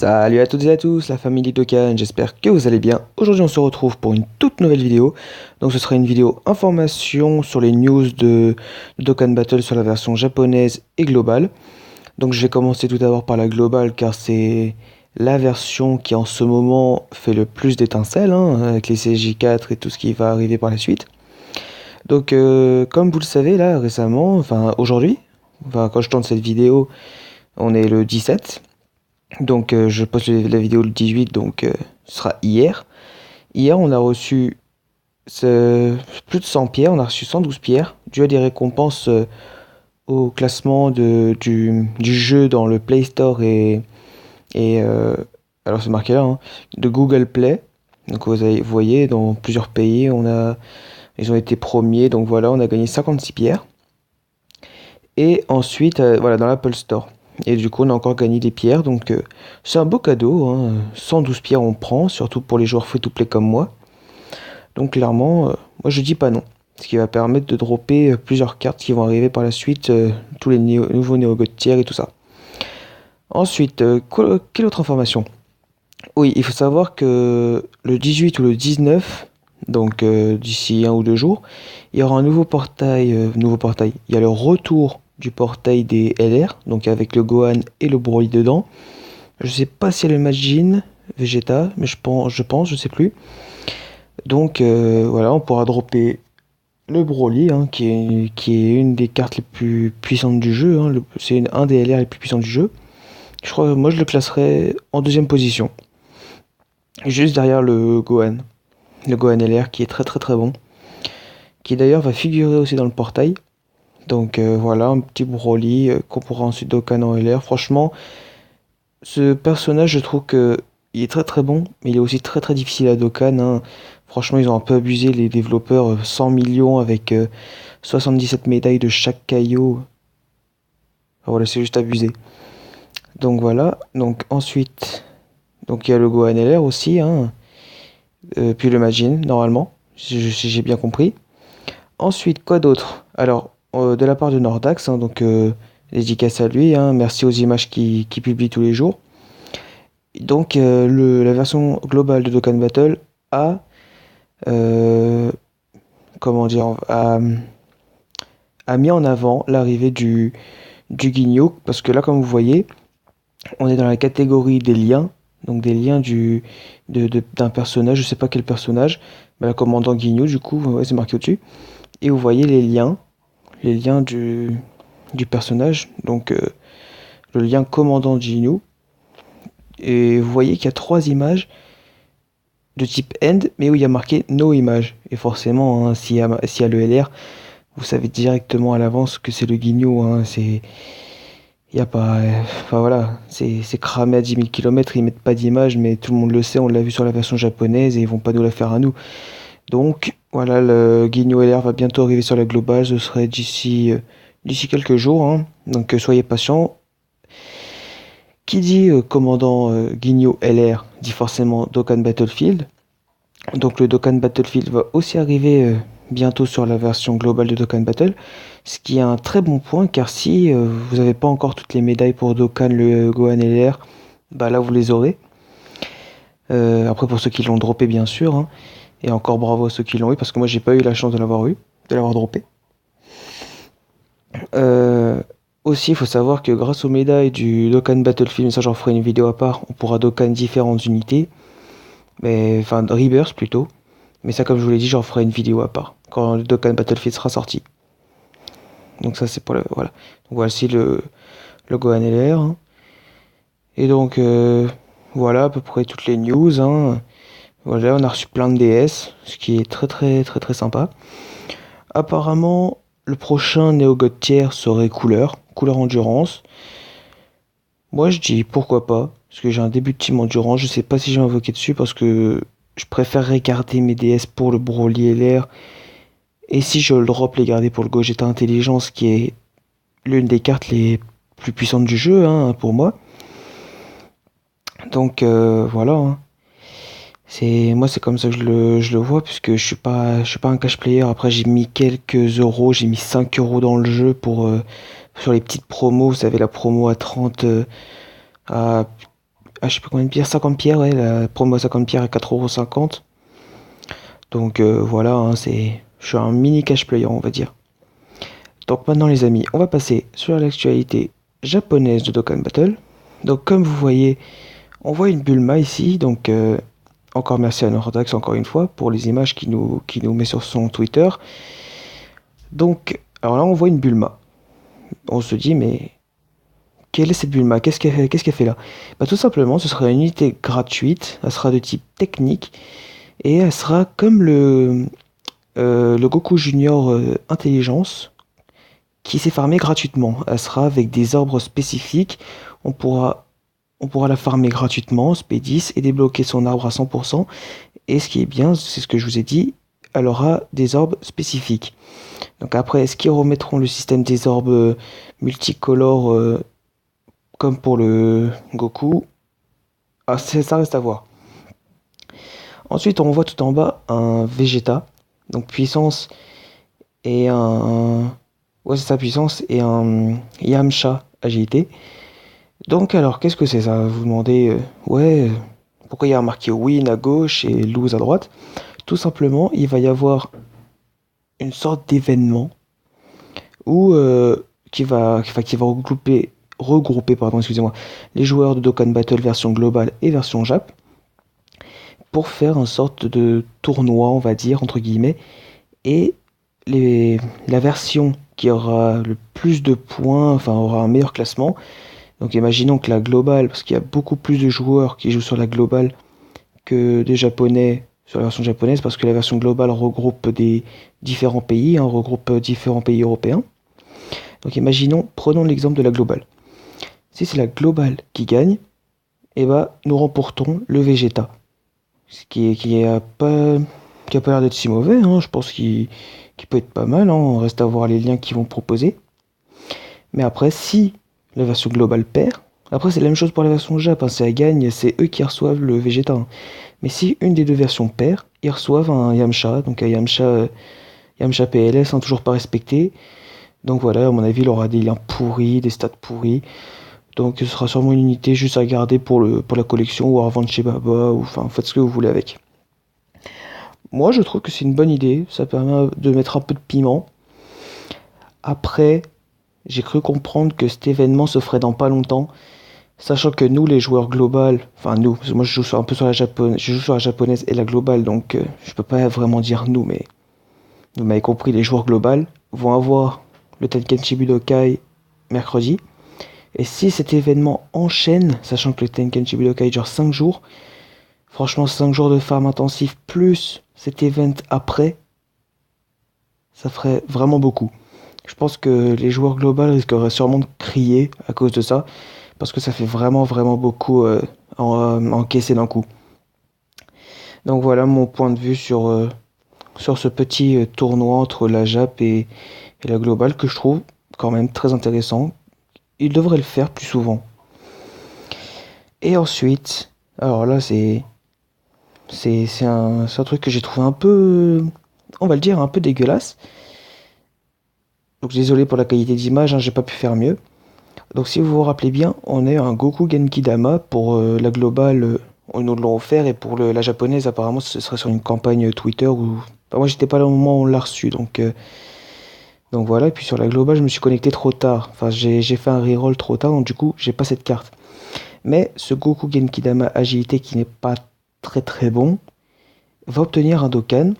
Salut à toutes et à tous, la famille Dokkan, j'espère que vous allez bien. Aujourd'hui on se retrouve pour une toute nouvelle vidéo. Donc ce sera une vidéo information sur les news de Dokkan Battle sur la version japonaise et globale. Donc je vais commencer tout d'abord par la globale car c'est la version qui en ce moment fait le plus d'étincelles, avec les CJ4 et tout ce qui va arriver par la suite. Donc comme vous le savez là récemment, enfin aujourd'hui, quand je tourne cette vidéo, on est le 17. Donc je poste la vidéo le 18, donc ce sera hier. Hier, on a reçu plus de 100 pierres, on a reçu 112 pierres, dû à des récompenses au classement du jeu dans le Play Store et alors c'est marqué là, de Google Play. Donc vous voyez, dans plusieurs pays, ils ont été premiers, donc voilà, on a gagné 56 pierres. Et ensuite, voilà, dans l'Apple Store. Et du coup, on a encore gagné des pierres. Donc, c'est un beau cadeau. 112 pierres, on prend, surtout pour les joueurs free-to-play comme moi. Donc, clairement, moi, je dis pas non. Ce qui va permettre de dropper plusieurs cartes qui vont arriver par la suite, tous les nouveaux néo-god tiers et tout ça. Ensuite, quelle autre information? Oui, il faut savoir que le 18 ou le 19, donc d'ici 1 ou 2 jours, il y aura un nouveau portail. Il y a le retour du portail des LR, donc avec le Gohan et le Broly dedans. Je sais pas si elle est Majin, Vegeta, mais je sais plus. Donc voilà, on pourra dropper le Broly, qui est une des cartes les plus puissantes du jeu. C'est un des LR les plus puissants du jeu. Je crois, moi je le classerais en deuxième position. Juste derrière le Gohan. Le Gohan LR qui est très très très bon. Qui d'ailleurs va figurer aussi dans le portail. Donc voilà, un petit Broly qu'on pourra ensuite Dokkan en LR. Franchement, ce personnage, je trouve que il est très très bon, mais il est aussi très très difficile à Dokkan. Franchement, ils ont un peu abusé, les développeurs. 100 millions avec 77 médailles de chaque Kaio. Ah, voilà, c'est juste abusé. Donc voilà, donc ensuite, donc il y a le Gohan LR aussi, puis le Majin, normalement, si j'ai bien compris. Ensuite, quoi d'autre? Alors, de la part de Nordax, donc dédicace à lui, merci aux images qu'il publie tous les jours. Donc, la version globale de Dokkan Battle a, euh, comment dire, a mis en avant l'arrivée du Ginyu, parce que là, comme vous voyez, on est dans la catégorie des liens, donc des liens d'un personnage, je sais pas quel personnage, mais la commandant Ginyu, du coup, ouais, c'est marqué au-dessus. Et vous voyez les liens du personnage, donc le lien commandant Ginyu. Et vous voyez qu'il y a 3 images de type end, mais où il y a marqué no image. Et forcément, s'il y a le LR, vous savez directement à l'avance que c'est le Ginyu. Il y a pas, enfin voilà, c'est cramé à 10 000 km, ils mettent pas d'image, mais tout le monde le sait, on l'a vu sur la version japonaise et ils vont pas nous la faire à nous. Donc voilà, le Ginyu LR va bientôt arriver sur la globale, ce serait d'ici quelques jours, donc soyez patients. Qui dit commandant Ginyu LR dit forcément Dokkan Battlefield. Donc le Dokkan Battlefield va aussi arriver bientôt sur la version globale de Dokkan Battle, ce qui est un très bon point car si vous n'avez pas encore toutes les médailles pour Dokkan, le Gohan LR, bah là vous les aurez. Après pour ceux qui l'ont droppé bien sûr, et encore bravo à ceux qui l'ont eu parce que moi j'ai pas eu la chance de l'avoir droppé. Aussi, il faut savoir que grâce aux médailles du Dokkan Battlefield, ça j'en ferai une vidéo à part, on pourra Dokkan différentes unités, enfin Rebirth plutôt. Mais ça, comme je vous l'ai dit, j'en ferai une vidéo à part quand le Dokkan Battlefield sera sorti. Donc ça, c'est pour le voilà. Donc voici le Gohan LR. Et donc voilà à peu près toutes les news. Voilà, on a reçu plein de DS, ce qui est très très très très sympa. Apparemment, le prochain Néo-God tier serait couleur endurance. Moi, je dis pourquoi pas, parce que j'ai un début de team endurance. Je sais pas si j'ai invoqué dessus parce que je préférerais garder mes DS pour le Broly LR. Et si je le drop, les garder pour le Gogeta Intelligence, qui est l'une des cartes les plus puissantes du jeu, pour moi. Donc voilà. Moi c'est comme ça que je le vois puisque je suis pas un cash player. Après j'ai mis quelques euros, j'ai mis 5 euros dans le jeu sur les petites promos. Vous savez la promo à 30 à je sais pas combien de pierres, 50 pierres, ouais, la promo à 50 pierres à 4,50 €. Donc voilà, hein, je suis un mini cash player, on va dire. Donc maintenant les amis, on va passer sur l'actualité japonaise de Dokkan Battle. Donc comme vous voyez, on voit une Bulma ici, donc encore merci à Nordax encore une fois pour les images qu'il nous met sur son Twitter. Donc, alors là on voit une Bulma. On se dit mais quelle est cette Bulma? Qu'est-ce qu'elle fait là? Bah tout simplement, ce sera une unité gratuite, elle sera de type technique et elle sera comme le Goku Junior Intelligence qui s'est farmé gratuitement. Elle sera avec des arbres spécifiques. On pourra, on pourra la farmer gratuitement, SP10, et débloquer son arbre à 100%. Et ce qui est bien, c'est ce que je vous ai dit, elle aura des orbes spécifiques. Donc après, est-ce qu'ils remettront le système des orbes multicolores comme pour le Goku? Ah, ça reste à voir. Ensuite, on voit tout en bas un Vegeta, donc puissance et un... Ouais, c'est sa puissance et un Yamcha agilité. Donc alors, qu'est-ce que c'est ça? Vous demandez, ouais, pourquoi il y a marqué win à gauche et lose à droite? Tout simplement, il va y avoir une sorte d'événement où qui va regrouper pardon, excusez-moi, les joueurs de Dokkan Battle version globale et version Jap pour faire une sorte de tournoi, on va dire, entre guillemets, et la version qui aura le plus de points, enfin aura un meilleur classement. Donc imaginons que la globale, parce qu'il y a beaucoup plus de joueurs qui jouent sur la globale que des japonais sur la version japonaise, parce que la version globale regroupe des différents pays, hein, regroupe différents pays européens. Donc imaginons, prenons l'exemple de la globale. Si c'est la globale qui gagne, eh ben, nous remportons le Vegeta. Ce qui a pas l'air d'être si mauvais, hein. Je pense qu'il peut être pas mal, hein. On reste à voir les liens qu'ils vont proposer. Mais après, si la version globale perd, après c'est la même chose pour la version Jap, hein. Si elle gagne, c'est eux qui reçoivent le Vegeta, hein. Mais si une des deux versions perd, ils reçoivent un Yamcha, donc un Yamcha PLS, hein, toujours pas respecté. Donc voilà, à mon avis, il aura des liens pourris, des stats pourris. Donc ce sera sûrement une unité juste à garder pour la collection ou à revendre chez Baba, ou enfin faites ce que vous voulez avec. Moi je trouve que c'est une bonne idée, ça permet de mettre un peu de piment. Après, j'ai cru comprendre que cet événement se ferait dans pas longtemps, sachant que nous les joueurs globales, enfin nous, parce que moi je joue un peu sur la japonaise, je joue sur la japonaise et la globale, donc je peux pas vraiment dire nous, mais vous m'avez compris, les joueurs globales vont avoir le Tenkaichi Budokai mercredi. Et si cet événement enchaîne, sachant que le Tenkaichi Budokai dure 5 jours, franchement 5 jours de farm intensif plus cet event après, ça ferait vraiment beaucoup. Je pense que les joueurs globaux risqueraient sûrement de crier à cause de ça, parce que ça fait vraiment vraiment beaucoup encaisser d'un coup. Donc voilà mon point de vue sur ce petit tournoi entre la Jap et la globale que je trouve quand même très intéressant. Il devrait le faire plus souvent. Et ensuite, alors là c'est un truc que j'ai trouvé un peu, on va le dire, un peu dégueulasse. Donc désolé pour la qualité d'image, hein, j'ai pas pu faire mieux. Donc si vous vous rappelez bien, on a un Goku Genkidama pour la globale, ils nous l'ont offert, et pour la japonaise apparemment ce serait sur une campagne Twitter où... Enfin, moi j'étais pas là au moment où on l'a reçu, donc voilà. Et puis sur la globale je me suis connecté trop tard, enfin j'ai fait un reroll trop tard, donc du coup j'ai pas cette carte. Mais ce Goku Genkidama agilité qui n'est pas très très bon va obtenir un Dokkan.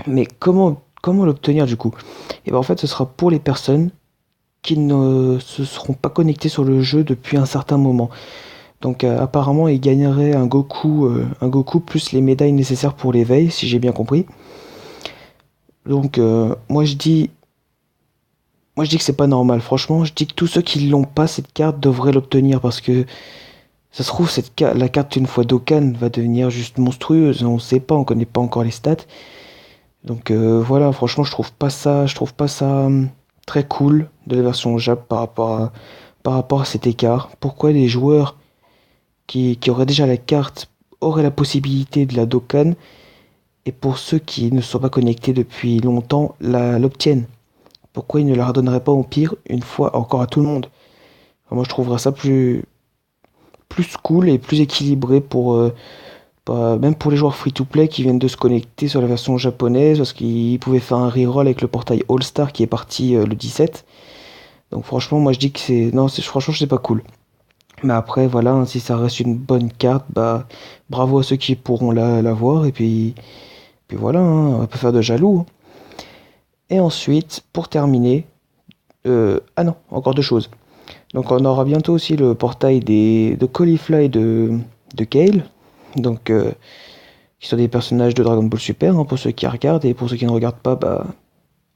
Mais comment l'obtenir du coup? Et ben en fait ce sera pour les personnes qui ne se seront pas connectées sur le jeu depuis un certain moment. Donc apparemment il gagnerait un Goku plus les médailles nécessaires pour l'éveil, si j'ai bien compris. Donc moi je dis que c'est pas normal. Franchement, je dis que tous ceux qui l'ont pas cette carte devraient l'obtenir, parce que ça se trouve la carte une fois Dokkan va devenir juste monstrueuse. On sait pas, on connaît pas encore les stats. Donc voilà, franchement, je trouve pas ça très cool de la version Jap par rapport à cet écart. Pourquoi les joueurs qui auraient déjà la carte auraient la possibilité de la Dokkan, et pour ceux qui ne sont pas connectés depuis longtemps l'obtiennent? Pourquoi ils ne la redonneraient pas au pire une fois encore à tout le monde? Enfin, moi je trouverais ça plus cool et plus équilibré pour même pour les joueurs free-to-play qui viennent de se connecter sur la version japonaise, parce qu'ils pouvaient faire un reroll avec le portail All-Star qui est parti le 17. Donc franchement, moi je dis que c'est... Non, franchement, c'est pas cool. Mais après, voilà, hein, si ça reste une bonne carte, bah bravo à ceux qui pourront la voir. Et puis voilà, hein, on va pas faire de jaloux, hein. Et ensuite, pour terminer... ah non, encore deux choses. Donc on aura bientôt aussi le portail de Caulifly de Kale. Donc, qui sont des personnages de Dragon Ball Super, hein, pour ceux qui regardent, et pour ceux qui ne regardent pas, bah,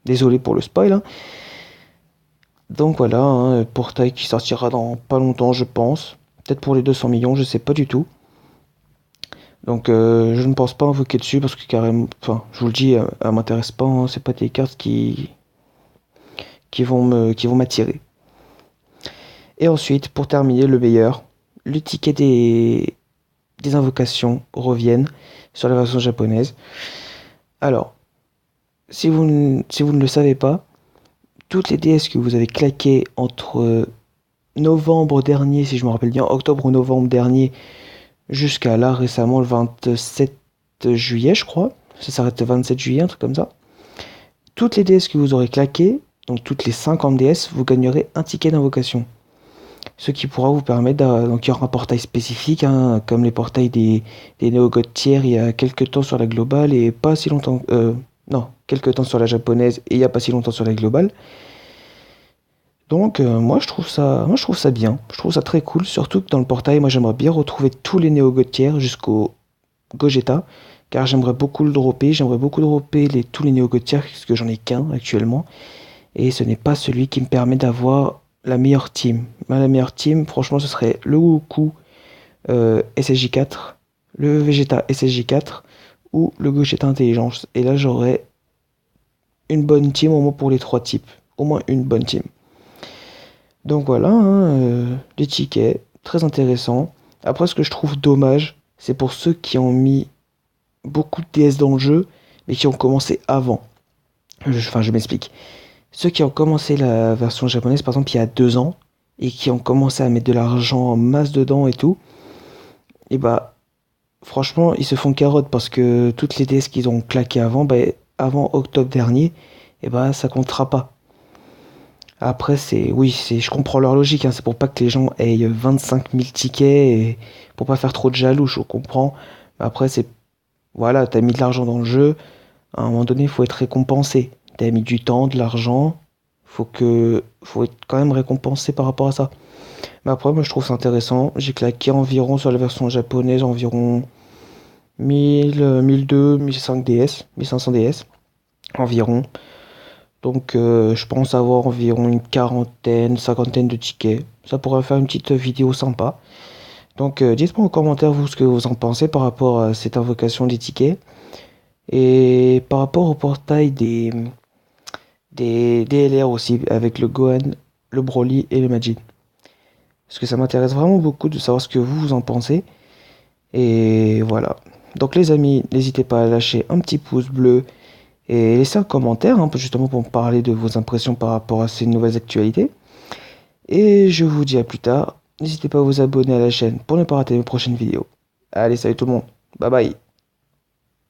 désolé pour le spoil, hein. Donc voilà, hein, portail qui sortira dans pas longtemps, je pense. Peut-être pour les 200 millions, je sais pas du tout. Donc je ne pense pas invoquer dessus parce que carrément, enfin, je vous le dis, elle m'intéresse pas, hein, c'est pas des cartes qui vont m'attirer. Et ensuite, pour terminer, le meilleur, le ticket des invocations reviennent sur la version japonaise. Alors, si vous ne le savez pas, toutes les DS que vous avez claquées entre novembre dernier, si je me rappelle bien, octobre ou novembre dernier, jusqu'à là récemment, le 27 juillet, je crois. Ça s'arrête le 27 juillet, un truc comme ça. Toutes les DS que vous aurez claquées, donc toutes les 50 DS, vous gagnerez un ticket d'invocation. Ce qui pourra vous permettre donc il y aura un portail spécifique, hein, comme les portails des néo-god tiers il y a quelques temps sur la globale et pas si longtemps... non, quelques temps sur la japonaise et il y a pas si longtemps sur la globale. Donc moi je trouve ça bien, je trouve ça très cool, surtout que dans le portail, moi j'aimerais bien retrouver tous les néo-god tiers jusqu'au Gogeta, car j'aimerais beaucoup le dropper, tous les néo-god tiers, parce que j'en ai qu'un actuellement, et ce n'est pas celui qui me permet d'avoir la meilleure team. La meilleure team, franchement, ce serait le Goku SSJ4, le Vegeta SSJ4 ou le Gogeta Intelligence. Et là, j'aurais une bonne team au moins pour les trois types. Au moins une bonne team. Donc voilà, hein, les tickets, très intéressants. Après, ce que je trouve dommage, c'est pour ceux qui ont mis beaucoup de DS dans le jeu, mais qui ont commencé avant. Enfin, je m'explique. Ceux qui ont commencé la version japonaise, par exemple, il y a 2 ans, et qui ont commencé à mettre de l'argent en masse dedans et tout, et bah, franchement, ils se font carotte parce que toutes les DS qu'ils ont claquées avant, bah, avant octobre dernier, et bah, ça comptera pas. Après, je comprends leur logique, hein, c'est pour pas que les gens aient 25 000 tickets et pour pas faire trop de jaloux, je comprends. Mais après, voilà, t'as mis de l'argent dans le jeu, à un moment donné, il faut être récompensé. T'as mis du temps, de l'argent, faut être quand même récompensé par rapport à ça. Mais après, moi, je trouve ça intéressant. J'ai claqué environ sur la version japonaise, environ 1000, 1002, 1005 DS, 1500 DS, environ. Donc, je pense avoir environ une quarantaine, cinquantaine de tickets. Ça pourrait faire une petite vidéo sympa. Donc, dites-moi en commentaire, vous, ce que vous en pensez par rapport à cette invocation des tickets. Et par rapport au portail des DLR aussi, avec le Gohan, le Broly et le Majin. Parce que ça m'intéresse vraiment beaucoup de savoir ce que vous en pensez. Et voilà. Donc les amis, n'hésitez pas à lâcher un petit pouce bleu et laisser un commentaire, hein, justement pour me parler de vos impressions par rapport à ces nouvelles actualités. Et je vous dis à plus tard. N'hésitez pas à vous abonner à la chaîne pour ne pas rater mes prochaines vidéos. Allez, salut tout le monde. Bye bye.